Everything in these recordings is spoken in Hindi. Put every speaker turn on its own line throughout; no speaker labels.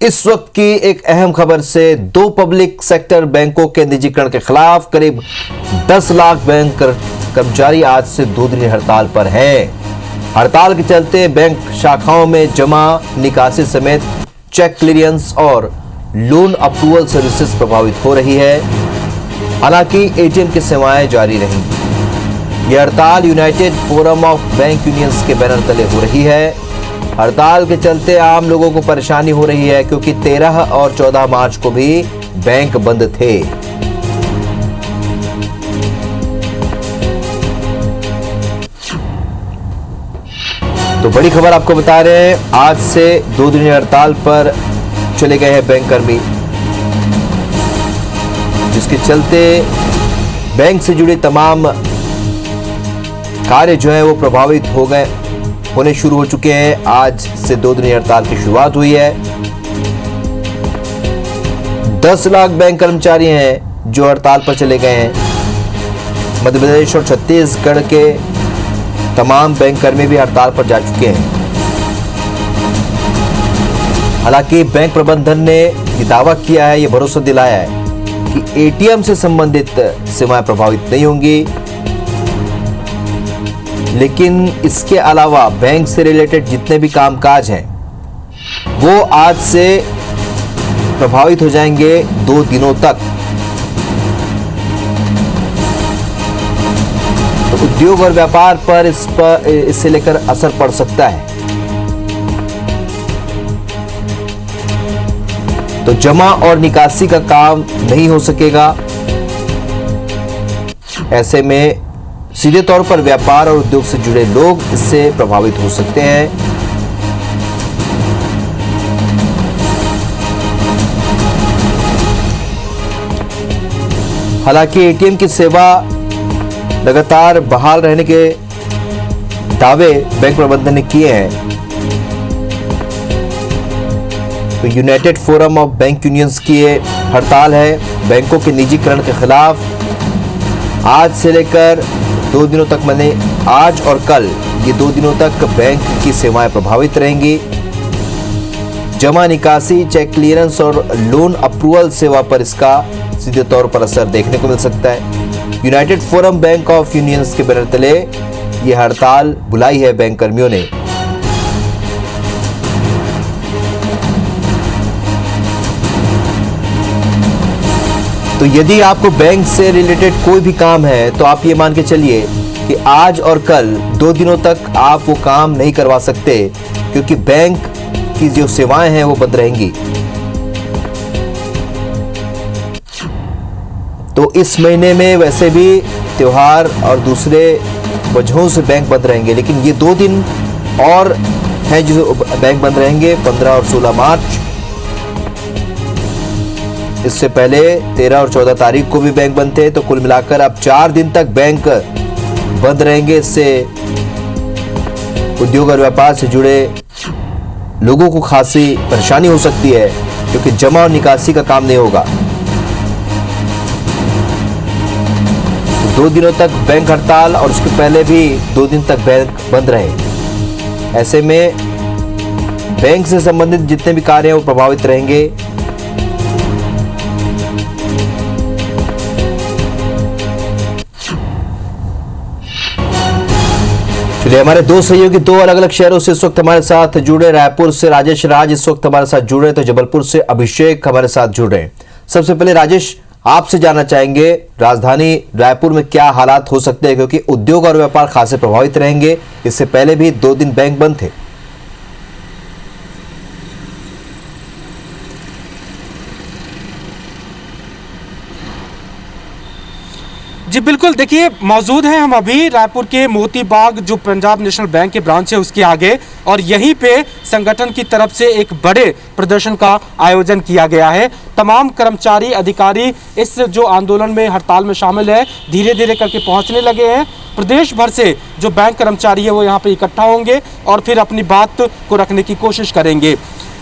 इस वक्त की एक अहम खबर से दो पब्लिक सेक्टर बैंकों के निजीकरण के खिलाफ करीब 10 लाख बैंक कर्मचारी आज से 2 दिन हड़ताल पर हैं। हड़ताल के चलते बैंक शाखाओं में जमा निकासी समेत चेक क्लियरेंस और लोन अप्रूवल सर्विसेज प्रभावित हो रही है। हालांकि एटीएम की सेवाएं जारी रहेंगी। यह हड़ताल United forum of bank unions के बैनर तले हो रही है। हड़ताल के चलते आम लोगों को परेशानी हो रही है क्योंकि 13 और 14 मार्च को भी बैंक बंद थे। तो बड़ी खबर आपको बता रहे हैं, आज से 2 दिन हड़ताल पर चले गए हैं बैंक कर्मी, जिसके चलते बैंक से जुड़े तमाम कार्य जो है वो प्रभावित होने शुरू हो चुके हैं। आज से 2 दिन हड़ताल की शुरुआत हुई है। 10 लाख बैंक कर्मचारी हैं जो हड़ताल पर चले गए हैं। मध्य प्रदेश और छत्तीसगढ़ के तमाम बैंक कर्मी भी हड़ताल पर जा चुके हैं। हालांकि बैंक प्रबंधन ने ये दावा किया है, ये भरोसा दिलाया है कि एटीएम से संबंधित सेवाएं प्रभावित नहीं होंगी, लेकिन इसके अलावा बैंक से रिलेटेड जितने भी कामकाज हैं वो आज से प्रभावित हो जाएंगे 2 दिनों तक। तो उद्योग और व्यापार पर इससे लेकर असर पड़ सकता है। तो जमा और निकासी का काम नहीं हो सकेगा। ऐसे में सीधे तौर पर व्यापार और उद्योग से जुड़े लोग इससे प्रभावित हो सकते हैं। हालांकि एटीएम की सेवा लगातार बहाल रहने के दावे बैंक प्रबंधन ने किए हैं। तो United forum of bank unions की ये हड़ताल है बैंकों के निजीकरण के खिलाफ। आज से लेकर 2 दिनों तक, मैंने आज और कल, ये 2 दिनों तक बैंक की सेवाएं प्रभावित रहेंगी। जमा निकासी, चेक क्लियरेंस और लोन अप्रूवल सेवा पर इसका सीधे तौर पर असर देखने को मिल सकता है। United forum bank of unions के बैनर तले ये हड़ताल बुलाई है बैंक कर्मियों ने। तो यदि आपको बैंक से रिलेटेड कोई भी काम है तो आप ये मान के चलिए कि आज और कल 2 दिनों तक आप वो काम नहीं करवा सकते, क्योंकि बैंक की जो सेवाएं हैं वो बंद रहेंगी। तो इस महीने में वैसे भी त्योहार और दूसरे वजहों से बैंक बंद रहेंगे, लेकिन ये 2 दिन और हैं जो बैंक बंद रहेंगे, 15 और 16 मार्च। इससे पहले 13 और 14 तारीख को भी बैंक बंद थे। तो कुल मिलाकर अब 4 दिन तक बैंक बंद रहेंगे। इससे उद्योग और व्यापार से जुड़े लोगों को खासी परेशानी हो सकती है, क्योंकि जमा और निकासी का काम नहीं होगा। तो 2 दिनों तक बैंक हड़ताल और उसके पहले भी 2 दिन तक बैंक बंद रहे। ऐसे में बैंक से संबंधित जितने भी कार्य हैं वो प्रभावित रहेंगे। चलिए, हमारे 2 सहयोगी 2 अलग अलग शहरों से इस वक्त हमारे साथ जुड़े। रायपुर से राजेश राज इस वक्त हमारे साथ जुड़ रहे, तो जबलपुर से अभिषेक हमारे साथ जुड़ रहे हैं। सबसे पहले राजेश, आपसे जानना चाहेंगे राजधानी रायपुर में क्या हालात हो सकते हैं, क्योंकि उद्योग और व्यापार खासे प्रभावित रहेंगे। इससे पहले भी 2 दिन बैंक बंद थे।
जी बिल्कुल, देखिए मौजूद हैं हम अभी रायपुर के मोती बाग जो पंजाब नेशनल बैंक के ब्रांच है उसके आगे, और यहीं पे संगठन की तरफ से एक बड़े प्रदर्शन का आयोजन किया गया है। तमाम कर्मचारी अधिकारी इस जो आंदोलन में हड़ताल में शामिल है धीरे धीरे करके पहुंचने लगे हैं। प्रदेश भर से जो बैंक कर्मचारी है वो यहाँ पे इकट्ठा होंगे और फिर अपनी बात को रखने की कोशिश करेंगे।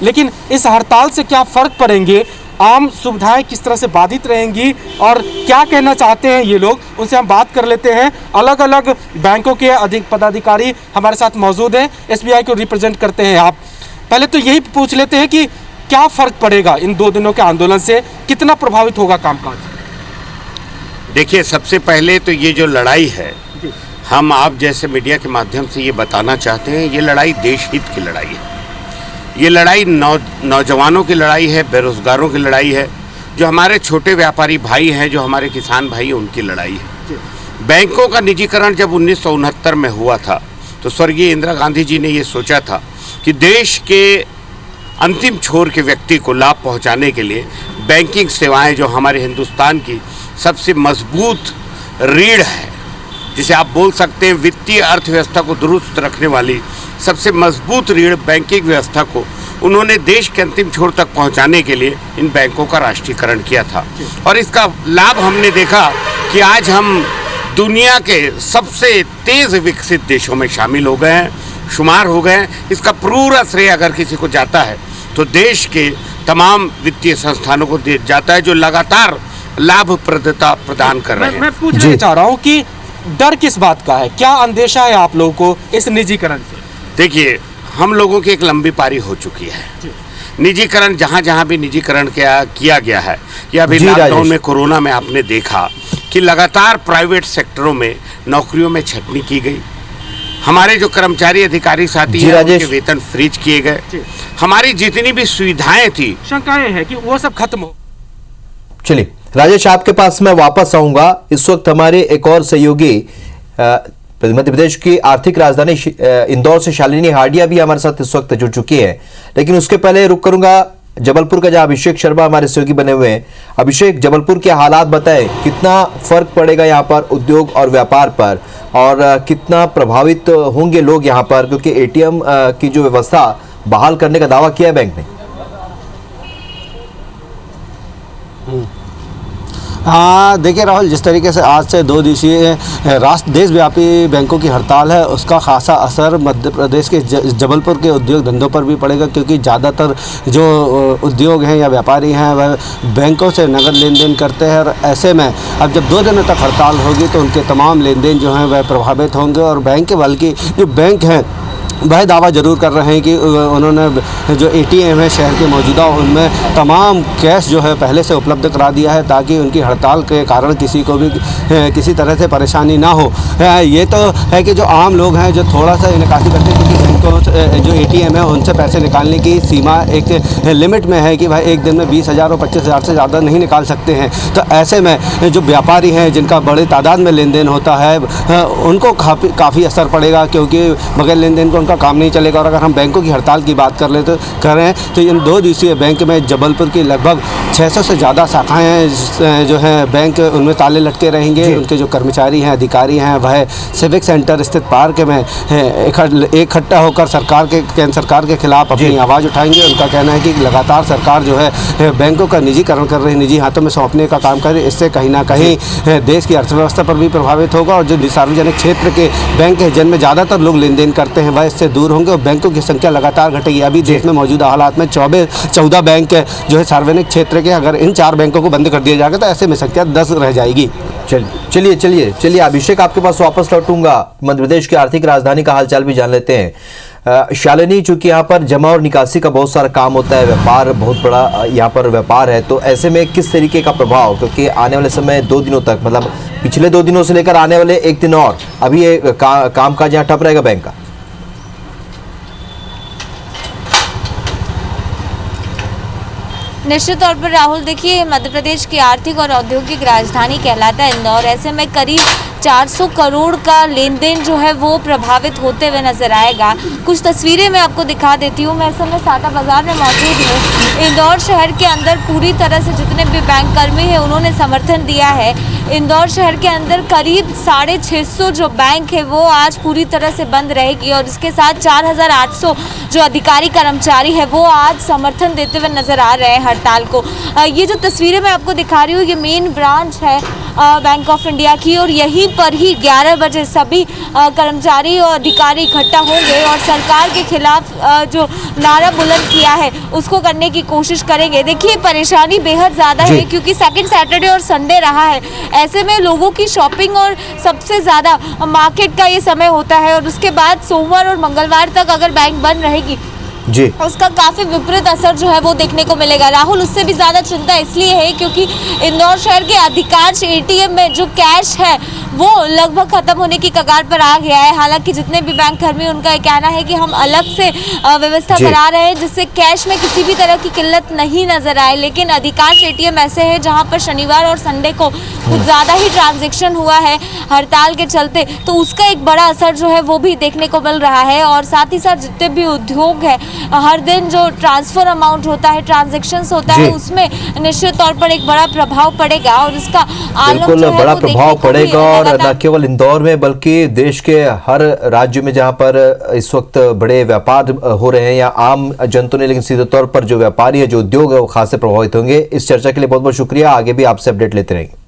लेकिन इस हड़ताल से क्या फर्क पड़ेंगे, आम सुविधाएं किस तरह से बाधित रहेंगी और क्या कहना चाहते हैं ये लोग, उनसे हम बात कर लेते हैं। अलग अलग बैंकों के अधिक पदाधिकारी हमारे साथ मौजूद हैं, एसबीआई को रिप्रेजेंट करते हैं आप। पहले तो यही पूछ लेते हैं कि क्या फर्क पड़ेगा इन 2 दिनों के आंदोलन से, कितना प्रभावित होगा कामकाज?
देखिए, सबसे पहले तो ये जो लड़ाई है, हम आप जैसे मीडिया के माध्यम से ये बताना चाहते हैं, ये लड़ाई देश हित की लड़ाई है। ये लड़ाई नौजवानों की लड़ाई है, बेरोजगारों की लड़ाई है, जो हमारे छोटे व्यापारी भाई हैं, जो हमारे किसान भाई हैं, उनकी लड़ाई है। बैंकों का निजीकरण जब 1969 में हुआ था तो स्वर्गीय इंदिरा गांधी जी ने ये सोचा था कि देश के अंतिम छोर के व्यक्ति को लाभ पहुंचाने के लिए बैंकिंग सेवाएं, जो हमारे हिंदुस्तान की सबसे मजबूत रीढ़ है, जिसे आप बोल सकते हैं वित्तीय अर्थव्यवस्था को दुरुस्त रखने वाली सबसे मजबूत रीढ़ बैंकिंग व्यवस्था को उन्होंने देश के अंतिम छोर तक पहुंचाने के लिए इन बैंकों का राष्ट्रीयकरण किया था। और इसका लाभ हमने देखा कि आज हम दुनिया के सबसे तेज विकसित देशों में शामिल हो गए हैं, शुमार हो गए हैं। इसका पूरा श्रेय अगर किसी को जाता है तो देश के तमाम वित्तीय संस्थानों को जाता है, जो लगातार लाभप्रदता प्रदान कर रहे हैं।
मैं पूछना चाह रहा हूँ कि डर किस बात का है, क्या अंदेशा है आप लोगों को इस निजीकरण से?
देखिए, हम लोगों की एक लंबी पारी हो चुकी है। निजीकरण जहाँ भी निजीकरण किया गया है, या अभी लॉकडाउन में, कोरोना में आपने देखा कि लगातार प्राइवेट सेक्टरों में नौकरियों में छटनी की गई। हमारे जो कर्मचारी अधिकारी साथी हैं, उनके वेतन फ्रीज किए गए। हमारी जितनी भी सुविधाएं थी,
शंकाएं हैं कि वो सब खत्म हो।
चलिए राजेश, आपके पास मैं वापस आऊंगा। इस वक्त हमारे एक और सहयोगी मध्य प्रदेश की आर्थिक राजधानी इंदौर से शालिनी हाडिया भी हमारे साथ इस वक्त जुड़ चुकी है, लेकिन उसके पहले रुक करूंगा जबलपुर का, जहां अभिषेक शर्मा हमारे सहयोगी बने हुए हैं। अभिषेक, जबलपुर के हालात बताएं, कितना फर्क पड़ेगा यहाँ पर उद्योग और व्यापार पर, और कितना प्रभावित होंगे लोग यहाँ पर, क्योंकि एटीएम की जो व्यवस्था बहाल करने का दावा किया है बैंक ने।
हाँ, देखिए राहुल, जिस तरीके से आज से 2 दिवसीय देशव्यापी बैंकों की हड़ताल है, उसका खासा असर मध्य प्रदेश के जबलपुर के उद्योग धंधों पर भी पड़ेगा, क्योंकि ज़्यादातर जो उद्योग हैं या व्यापारी हैं वह बैंकों से नगद लेन देन करते हैं। और ऐसे में अब जब 2 दिनों तक हड़ताल होगी तो उनके तमाम लेन देन जो हैं वह प्रभावित होंगे। और बैंक, बल्कि जो बैंक हैं वह दावा जरूर कर रहे हैं कि उन्होंने जो एटीएम है शहर के मौजूदा, उनमें तमाम कैश जो है पहले से उपलब्ध करा दिया है, ताकि उनकी हड़ताल के कारण किसी को भी किसी तरह से परेशानी ना हो। ये तो है कि जो आम लोग हैं जो थोड़ा सा निकासी करते हैं, क्योंकि बैंकों जो एटीएम है उनसे पैसे निकालने की सीमा एक लिमिट में है कि भाई एक दिन में 20,000 और 25,000 से ज़्यादा नहीं निकाल सकते हैं। तो ऐसे में जो व्यापारी हैं जिनका बड़े तादाद में लेन देन होता है, उनको काफ़ी असर पड़ेगा, क्योंकि बगैर लेन देन को काम नहीं चलेगा। और अगर हम बैंकों की हड़ताल की बात करें तो इन 2 दिवसीय बैंक में जबलपुर की लगभग 600 से ज़्यादा शाखाएं जो हैं बैंक, उनमें ताले लटके रहेंगे। उनके जो कर्मचारी हैं, अधिकारी हैं, वह सिविक सेंटर स्थित पार्क में इकट्ठा होकर केंद्र सरकार के खिलाफ अपनी आवाज़ उठाएंगे। उनका कहना है कि लगातार सरकार जो है बैंकों का निजीकरण कर रही है, निजी हाथों में सौंपने का काम कर रही है। इससे कहीं ना कहीं देश की अर्थव्यवस्था पर भी प्रभावित होगा, और जो सार्वजनिक क्षेत्र के बैंक हैं जिनमें ज़्यादातर लोग लेन देन करते हैं वह इससे दूर होंगे और बैंकों की संख्या लगातार घटेगी। अभी देश में मौजूदा हालात में 14 बैंक जो है सार्वजनिक क्षेत्र के, अगर इन 4 बैंकों को बंद कर दिया जाएगा तो ऐसे में संख्या 10 रह जाएगी।
चलिए अभिषेक, आपके पास वापस लौटूंगा। मध्य प्रदेश की आर्थिक राजधानी का हालचाल भी जान लेते हैं। शालिनी, चूंकि यहाँ पर जमा और निकासी का बहुत सारा काम होता है, व्यापार बहुत बड़ा यहाँ पर व्यापार है, तो ऐसे में किस तरीके का प्रभाव, क्योंकि आने वाले समय 2 दिनों तक, मतलब पिछले 2 दिनों से लेकर आने वाले 1 दिन और, अभी ये काम काज यहाँ ठप रहेगा बैंक का?
निश्चित तौर पर राहुल, देखिए मध्य प्रदेश की आर्थिक और औद्योगिक राजधानी कहलाता है इंदौर। ऐसे में करीब 400 करोड़ का लेन देन जो है वो प्रभावित होते हुए नजर आएगा। कुछ तस्वीरें मैं आपको दिखा देती हूँ। मैं इस समय साटा बाजार में मौजूद हूँ। इंदौर शहर के अंदर पूरी तरह से जितने भी बैंक कर्मी हैं उन्होंने समर्थन दिया है। इंदौर शहर के अंदर करीब 650 जो बैंक है वो आज पूरी तरह से बंद रहेगी, और इसके साथ 4,800 जो अधिकारी कर्मचारी है वो आज समर्थन देते हुए नजर आ रहे हैं हड़ताल को। ये जो तस्वीरें मैं आपको दिखा रही हूँ, ये मेन ब्रांच है बैंक ऑफ इंडिया की, और यहीं पर ही 11 बजे सभी कर्मचारी और अधिकारी इकट्ठा होंगे और सरकार के खिलाफ जो नारा बुलंद किया है उसको करने की कोशिश करेंगे। देखिए, परेशानी बेहद ज़्यादा है क्योंकि सेकंड सैटरडे और संडे रहा है। ऐसे में लोगों की शॉपिंग और सबसे ज़्यादा मार्केट का ये समय होता है, और उसके बाद सोमवार और मंगलवार तक अगर बैंक बंद रहेगी
जी।
उसका काफी विपरीत असर जो है वो देखने को मिलेगा। राहुल, उससे भी ज्यादा चिंता इसलिए है क्योंकि इंदौर शहर के अधिकांश एटीएम में जो कैश है वो लगभग खत्म होने की कगार पर आ गया है। हालांकि जितने भी बैंक कर्मी, उनका कहना है कि हम अलग से व्यवस्था
जी।
करा रहे हैं जिससे कैश में किसी भी तरह की किल्लत नहीं नजर आए। लेकिन अधिकांश एटीएम ऐसे हैं जहां पर शनिवार और संडे को कुछ ज्यादा ही ट्रांजैक्शन हुआ है हड़ताल के चलते, तो उसका एक बड़ा असर जो है वो भी देखने को मिल रहा है। और साथ ही साथ जितने भी उद्योग है, हर दिन जो ट्रांसफर अमाउंट होता है, ट्रांजैक्शंस होता है,
जी।
उसमें निश्चित तौर पर एक बड़ा प्रभाव पड़ेगा और इसका आलोक
बिल्कुल
जो है
बड़ा
वो देखने
प्रभाव
को भी
पड़ेगा, और न
लगातार
केवल इंदौर में बल्कि देश के हर राज्य में जहां पर इस वक्त बड़े व्यापार हो रहे हैं या आम जनता ने, लेकिन सीधे तौर पर जो व्यापारी है, जो उद्योग है, वो खासे प्रभावित होंगे। इस चर्चा के लिए बहुत बहुत शुक्रिया। आगे भी आपसे अपडेट लेते रहेंगे।